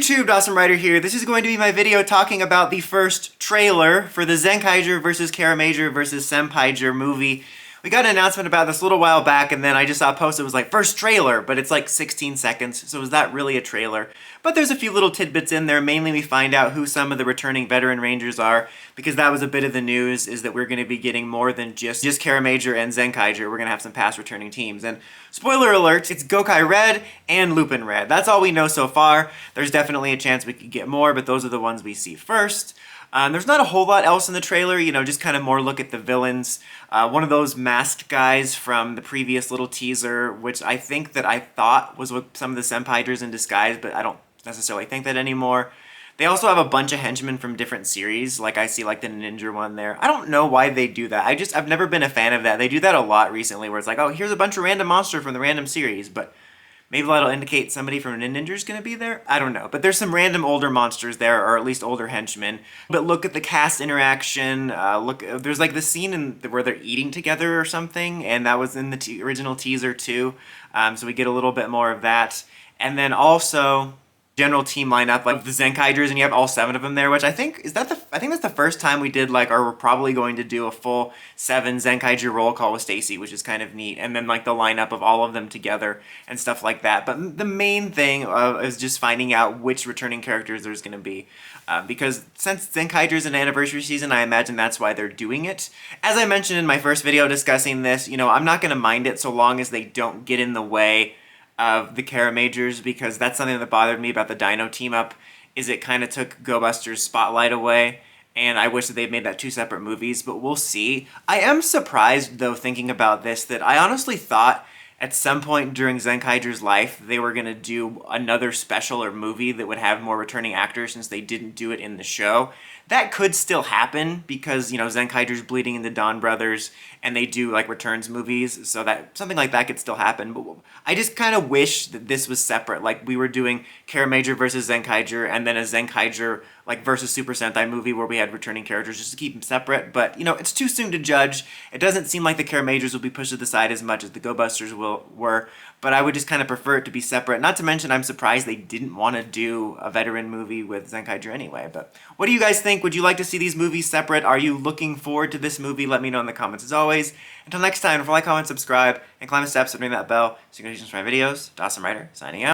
YouTube, Awesome Rider here. This is going to be my video talking about the first trailer for the Zenkaiger versus Kiramager versus Senpaiger movie. We got an announcement about this a little while back, and then I just saw a post that was like, first trailer, but it's like 16 seconds, so is that really a trailer? But there's a few little tidbits in there. Mainly we find out who some of the returning veteran rangers are, because that was a bit of the news, is that we're going to be getting more than just Kiramager and Zenkaiger. We're going to have some past returning teams. And spoiler alert, it's Gokai Red and Lupin Red. That's all we know so far. There's definitely a chance we could get more, but those are the ones we see first. There's not a whole lot else in the trailer, you know, just kind of more look at the villains. One of those masked guys from the previous little teaser, which I thought was with some of the Senpaigers in disguise, but I don't necessarily think that anymore. They also have a bunch of henchmen from different series, like I see like the ninja one there. I don't know why they do that. I've never been a fan of that. They do that a lot recently, where it's like, oh, here's a bunch of random monster from the random series, but maybe that'll indicate somebody from Ninja's gonna be there? I don't know. But there's some random older monsters there, or at least older henchmen. But look at the cast interaction. There's like the scene where they're eating together or something, and that was in the original teaser too. So we get a little bit more of that. And then also general team lineup, like the Zenkaigers, and you have all 7 of them there, which I think that's the first time we did, like, or we're probably going to do a full 7 Zenkaiger roll call with Stacy, which is kind of neat, and then like the lineup of all of them together and stuff like that. But the main thing is just finding out which returning characters there's going to be, because since Zenkaiger is an anniversary season, I imagine that's why they're doing it. As I mentioned in my first video discussing this, you know, I'm not going to mind it so long as they don't get in the way of the Kiramagers, because that's something that bothered me about the Dino team-up, is it kind of took Go Buster's spotlight away, and I wish that they'd made that 2 separate movies, but we'll see. I am surprised, though, thinking about this, that I honestly thought at some point during Zenkaiger's life they were going to do another special or movie that would have more returning actors, since they didn't do it in the show. That could still happen because, you know, Zenkaiger's bleeding into Dawn Brothers, and they do like returns movies, so that something like that could still happen. But I just kind of wish that this was separate, like we were doing Kiramager versus Zenkaiger, and then a Zenkaiger like versus Super Sentai movie where we had returning characters, just to keep them separate. But, you know, it's too soon to judge. It doesn't seem like the Kiramagers will be pushed to the side as much as the Go Busters were, but I would just kind of prefer it to be separate. Not to mention, I'm surprised they didn't want to do a veteran movie with Zenkaiger anyway. But what do you guys think? Would you like to see these movies separate? Are you looking forward to this movie? Let me know in the comments as always. Until next time, don't forget to like, comment, subscribe, and climb the steps and ring that bell so you can get notifications for my videos. Awesome Rider, signing out.